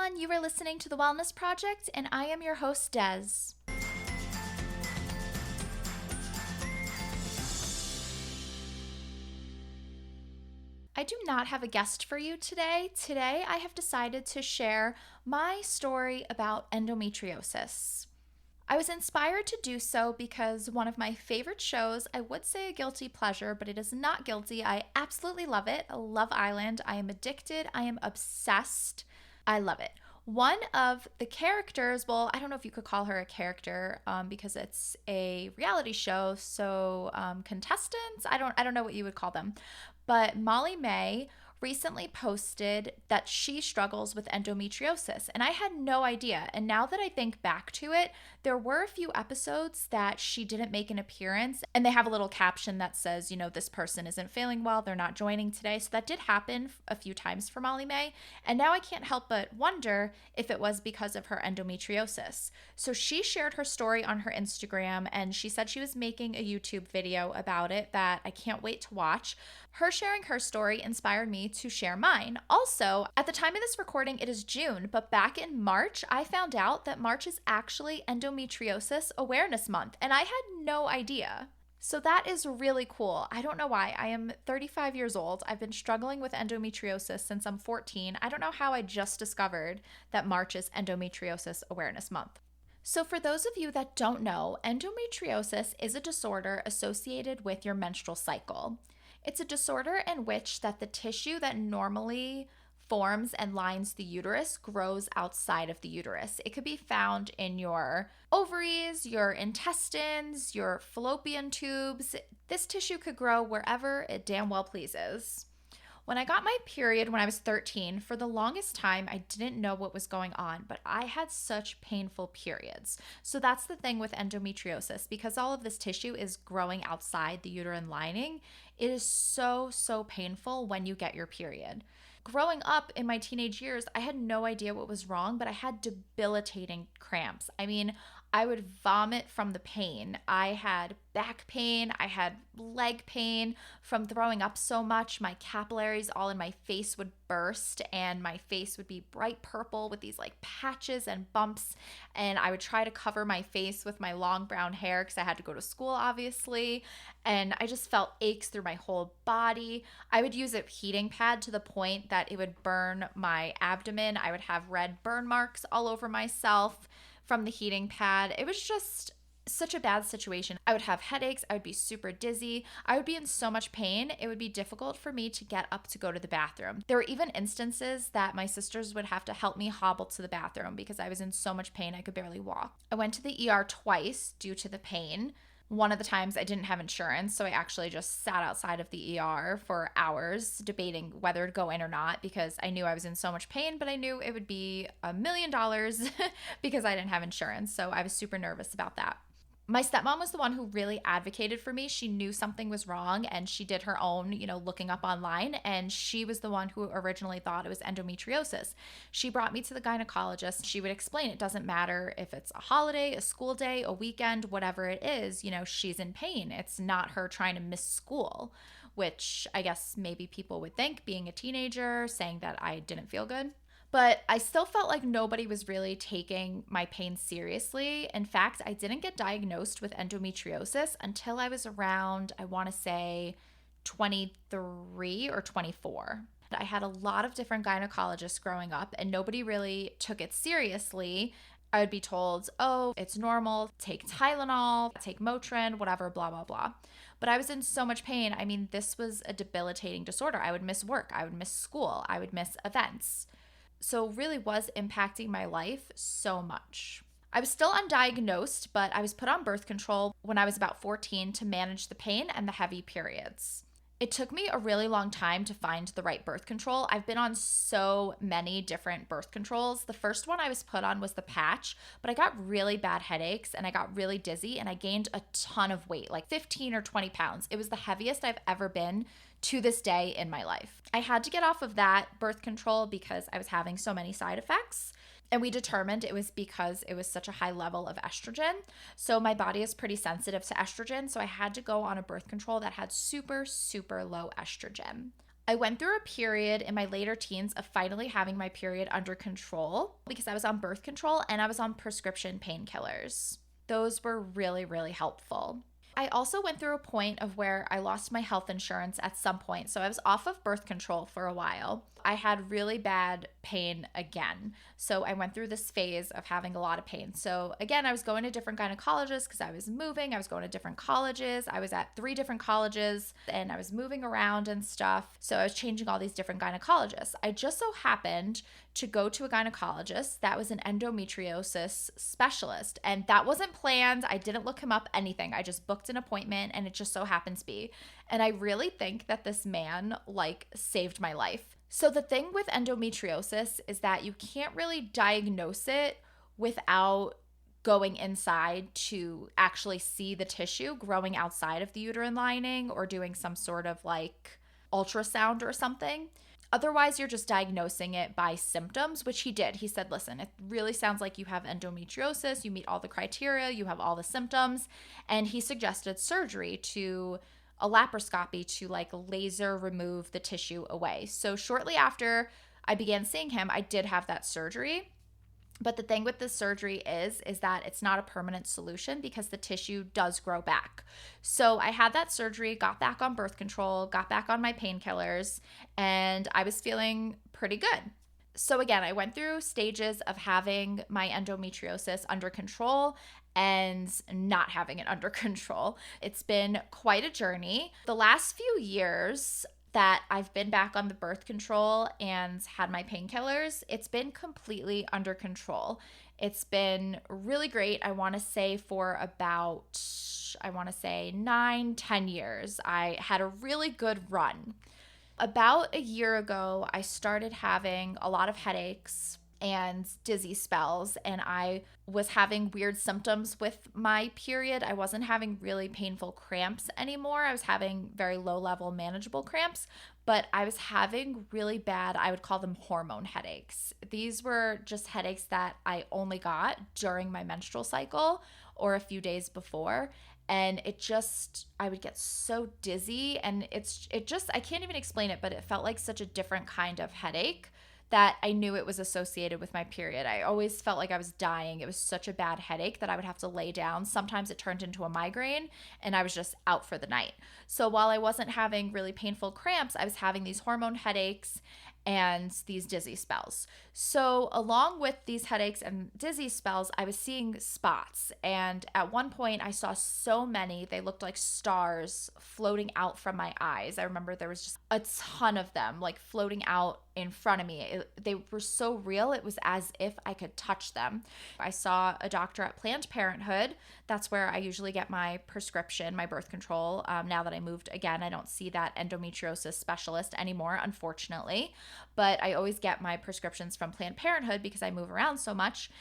everyone. You are listening to The Wellness Project, and I am your host, Des. I do not have a guest for you today. Today, I have decided to share my story about endometriosis. I was inspired to do so because one of my favorite shows, I would say a guilty pleasure, but it is not guilty. I absolutely love it. Love Island. I am addicted. I am obsessed. I love it. One of the characters, well, I don't know if you could call her a character because it's a reality show. So contestants, I don't know what you would call them. But Molly May recently posted that she struggles with endometriosis, and I had no idea. And now that I think back to it, there were a few episodes that she didn't make an appearance, and they have a little caption that says, this person isn't feeling well, they're not joining today. So that did happen a few times for Molly May, and now I can't help but wonder if it was because of her endometriosis. So she shared her story on her Instagram, and she said she was making a YouTube video about it that I can't wait to watch. Her sharing her story inspired me to share mine. Also, at the time of this recording, it is June, but back in March, I found out that March is actually Endometriosis Awareness Month, and I had no idea. So that is really cool. I don't know why. I am 35 years old. I've been struggling with endometriosis since I'm 14. I don't know how I just discovered that March is Endometriosis Awareness Month. So for those of you that don't know, endometriosis is a disorder associated with your menstrual cycle. It's a disorder in which that the tissue that normally forms and lines the uterus grows outside of the uterus. It could be found in your ovaries, your intestines, your fallopian tubes. This tissue could grow wherever it damn well pleases. When I got my period when I was 13, for the longest time, I didn't know what was going on, but I had such painful periods. So that's the thing with endometriosis. Because all of this tissue is growing outside the uterine lining, it is so painful when you get your period. Growing up in my teenage years, I had no idea what was wrong, but I had debilitating cramps. I mean, I would vomit from the pain. I had back pain. I had leg pain from throwing up so much. My capillaries all in my face would burst, and my face would be bright purple with these like patches and bumps. And I would try to cover my face with my long brown hair because I had to go to school, obviously. And I just felt aches through my whole body. I would use a heating pad to the point that it would burn my abdomen. I would have red burn marks all over myself from the heating pad. It was just such a bad situation. I would have headaches. I would be super dizzy. I would be in so much pain. It would be difficult for me to get up to go to the bathroom. There were even instances that my sisters would have to help me hobble to the bathroom because I was in so much pain I could barely walk. I went to the ER twice due to the pain. One of the times I didn't have insurance, so I actually just sat outside of the ER for hours debating whether to go in or not because I knew I was in so much pain, but I knew it would be $1 million because I didn't have insurance, so I was super nervous about that. My stepmom was the one who really advocated for me. She knew something was wrong and she did her own, looking up online, and she was the one who originally thought it was endometriosis. She brought me to the gynecologist. She would explain it doesn't matter if it's a holiday, a school day, a weekend, whatever it is, she's in pain. It's not her trying to miss school, which I guess maybe people would think being a teenager, saying that I didn't feel good. But I still felt like nobody was really taking my pain seriously. In fact, I didn't get diagnosed with endometriosis until I was around, I want to say, 23 or 24. I had a lot of different gynecologists growing up, and nobody really took it seriously. I would be told, oh, it's normal, take Tylenol, take Motrin, whatever, blah, blah, blah. But I was in so much pain. I mean, this was a debilitating disorder. I would miss work. I would miss school. I would miss events. So really was impacting my life so much. I was still undiagnosed, but I was put on birth control when I was about 14 to manage the pain and the heavy periods. It took me a really long time to find the right birth control. I've been on so many different birth controls. The first one I was put on was the patch, but I got really bad headaches and I got really dizzy and I gained a ton of weight, like 15 or 20 pounds. It was the heaviest I've ever been to this day in my life. I had to get off of that birth control because I was having so many side effects. And we determined it was because it was such a high level of estrogen. So my body is pretty sensitive to estrogen. So I had to go on a birth control that had super low estrogen. I went through a period in my later teens of finally having my period under control because I was on birth control and I was on prescription painkillers. Those were really, really helpful. I also went through a point of where I lost my health insurance at some point. So I was off of birth control for a while. I had really bad pain again. So I went through this phase of having a lot of pain. So again, I was going to different gynecologists because I was moving. I was going to different colleges. I was at 3 different colleges and I was moving around and stuff. So I was changing all these different gynecologists. I just so happened to go to a gynecologist that was an endometriosis specialist. And that wasn't planned. I didn't look him up, anything. I just booked an appointment and it just so happens to be. And I really think that this man saved my life. So the thing with endometriosis is that you can't really diagnose it without going inside to actually see the tissue growing outside of the uterine lining or doing some sort of ultrasound or something. Otherwise, you're just diagnosing it by symptoms, which he did. He said, listen, it really sounds like you have endometriosis. You meet all the criteria. You have all the symptoms. And he suggested surgery, to a laparoscopy, to laser remove the tissue away. So shortly after I began seeing him, I did have that surgery. But the thing with this surgery is that it's not a permanent solution because the tissue does grow back. So I had that surgery, got back on birth control, got back on my painkillers, and I was feeling pretty good. So again, I went through stages of having my endometriosis under control and not having it under control. It's been quite a journey. The last few years that I've been back on the birth control and had my painkillers, it's been completely under control. It's been really great. I want to say for about, 9-10 years, I had a really good run. About a year ago, I started having a lot of headaches and dizzy spells, and I was having weird symptoms with my period. I wasn't having really painful cramps anymore. I was having very low level manageable cramps, but I was having really bad, I would call them hormone headaches. These were just headaches that I only got during my menstrual cycle or a few days before. And I would get so dizzy, and I can't even explain it, but it felt like such a different kind of headache that I knew it was associated with my period. I always felt like I was dying. It was such a bad headache that I would have to lay down. Sometimes it turned into a migraine and I was just out for the night. So while I wasn't having really painful cramps, I was having these hormone headaches and these dizzy spells. So along with these headaches and dizzy spells, I was seeing spots. And at one point I saw so many, they looked like stars floating out from my eyes. I remember there was just a ton of them floating out in front of me. They were so real. It was as if I could touch them. I saw a doctor at Planned Parenthood. That's where I usually get my prescription, my birth control. Now that I moved again, I don't see that endometriosis specialist anymore, unfortunately. But I always get my prescriptions from Planned Parenthood because I move around so much.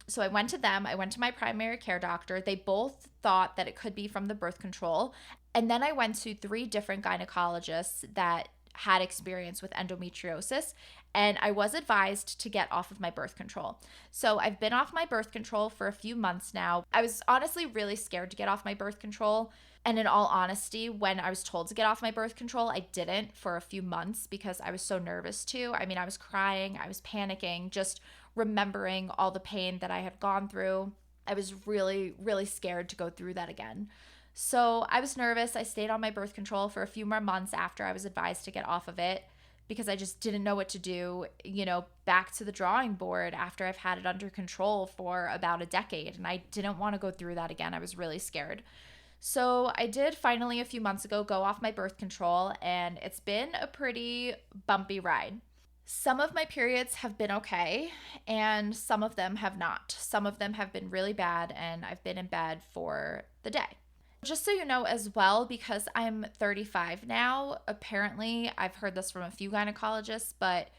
So I went to them. I went to my primary care doctor. They both thought that it could be from the birth control. And then I went to 3 different gynecologists that had experience with endometriosis, and I was advised to get off of my birth control. So I've been off my birth control for a few months now. I was honestly really scared to get off my birth control. And in all honesty, when I was told to get off my birth control, I didn't for a few months because I was so nervous to. I mean, I was crying, I was panicking, just remembering all the pain that I had gone through. I was really, really scared to go through that again. So I was nervous. I stayed on my birth control for a few more months after I was advised to get off of it because I just didn't know what to do, back to the drawing board after I've had it under control for about a decade. And I didn't want to go through that again. I was really scared. So I did finally a few months ago go off my birth control, and it's been a pretty bumpy ride. Some of my periods have been okay, and some of them have not. Some of them have been really bad, and I've been in bed for the day. Just so you know as well, because I'm 35 now, apparently I've heard this from a few gynecologists, but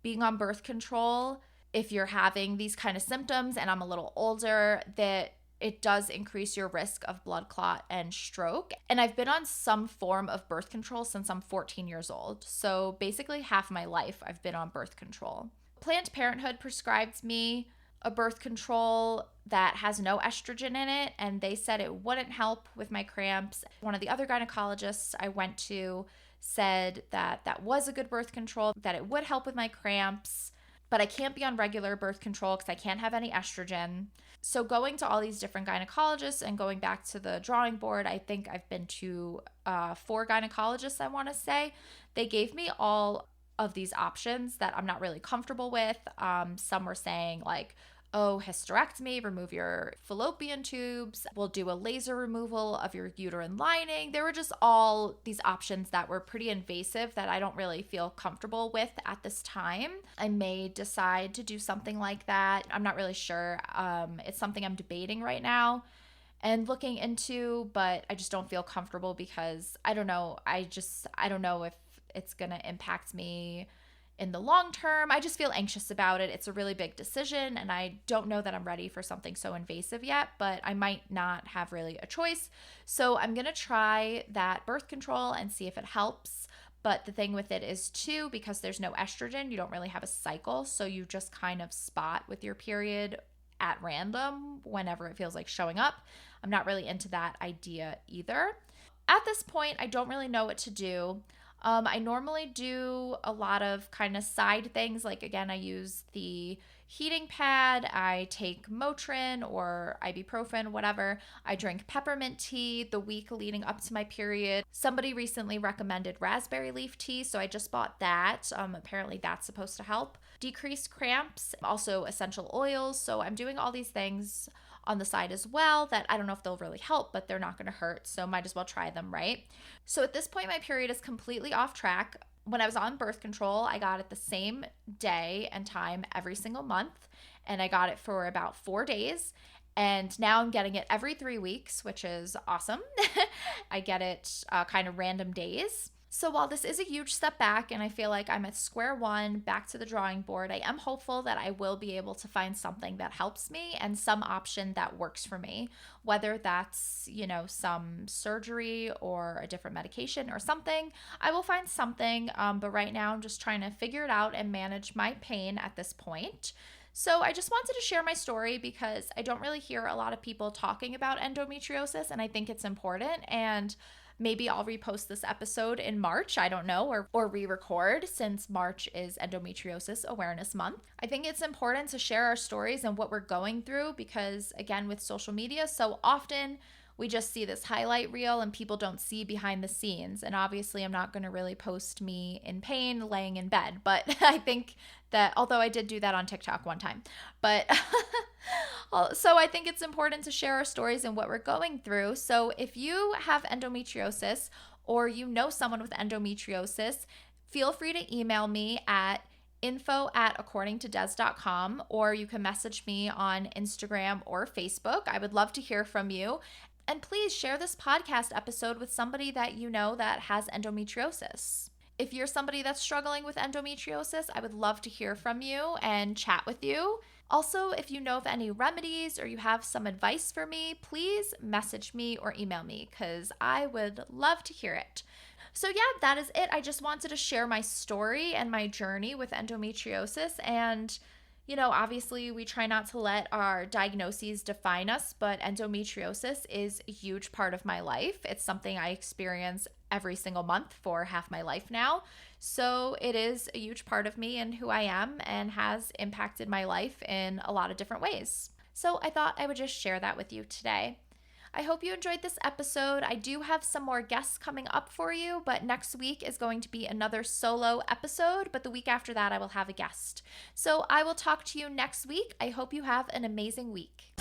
being on birth control, if you're having these kind of symptoms, and I'm a little older, that it does increase your risk of blood clot and stroke. And I've been on some form of birth control since I'm 14 years old. So basically half my life I've been on birth control. Planned Parenthood prescribed me a birth control that has no estrogen in it, and they said it wouldn't help with my cramps. One of the other gynecologists I went to said that that was a good birth control, that it would help with my cramps, but I can't be on regular birth control because I can't have any estrogen. So going to all these different gynecologists and going back to the drawing board, I think I've been to 4 gynecologists, I want to say. They gave me all of these options that I'm not really comfortable with. Some were saying like, oh, hysterectomy, remove your fallopian tubes, we'll do a laser removal of your uterine lining. There were just all these options that were pretty invasive that I don't really feel comfortable with at this time. I may decide to do something like that. I'm not really sure. It's something I'm debating right now and looking into, but I just don't feel comfortable because I don't know. I don't know if it's going to impact me in the long term. I just feel anxious about it. It's a really big decision, and I don't know that I'm ready for something so invasive yet, but I might not have really a choice. So I'm going to try that birth control and see if it helps. But the thing with it is too, because there's no estrogen, you don't really have a cycle. So you just kind of spot with your period at random whenever it feels like showing up. I'm not really into that idea either. At this point, I don't really know what to do. I normally do a lot of kind of side things. Like, again, I use the heating pad. I take Motrin or ibuprofen, whatever. I drink peppermint tea the week leading up to my period. Somebody recently recommended raspberry leaf tea, so I just bought that. Apparently that's supposed to help decrease cramps. Also essential oils. So I'm doing all these things on the side as well that I don't know if they'll really help, but they're not going to hurt. So might as well try them, right? So at this point, my period is completely off track. When I was on birth control, I got it the same day and time every single month. And I got it for about 4 days. And now I'm getting it every 3 weeks, which is awesome. I get it kind of random days. So while this is a huge step back and I feel like I'm at square one, back to the drawing board, I am hopeful that I will be able to find something that helps me and some option that works for me, whether that's, some surgery or a different medication or something. I will find something, but right now I'm just trying to figure it out and manage my pain at this point. So I just wanted to share my story because I don't really hear a lot of people talking about endometriosis, and I think it's important. And maybe I'll repost this episode in March, I don't know, or re-record since March is Endometriosis Awareness Month. I think it's important to share our stories and what we're going through because, again, with social media, so often we just see this highlight reel and people don't see behind the scenes. And obviously, I'm not going to really post me in pain laying in bed, but I think that, although I did do that on TikTok one time, but so I think it's important to share our stories and what we're going through. So if you have endometriosis or you know someone with endometriosis, feel free to email me at info@accordingtodes.com, or you can message me on Instagram or Facebook. I would love to hear from you. And please share this podcast episode with somebody that you know that has endometriosis. If you're somebody that's struggling with endometriosis, I would love to hear from you and chat with you. Also, if you know of any remedies or you have some advice for me, please message me or email me because I would love to hear it. So yeah, that is it. I just wanted to share my story and my journey with endometriosis. And, obviously we try not to let our diagnoses define us, but endometriosis is a huge part of my life. It's something I experience every single month for half my life now. So it is a huge part of me and who I am and has impacted my life in a lot of different ways. So I thought I would just share that with you today. I hope you enjoyed this episode. I do have some more guests coming up for you, but next week is going to be another solo episode, but the week after that I will have a guest. So I will talk to you next week. I hope you have an amazing week.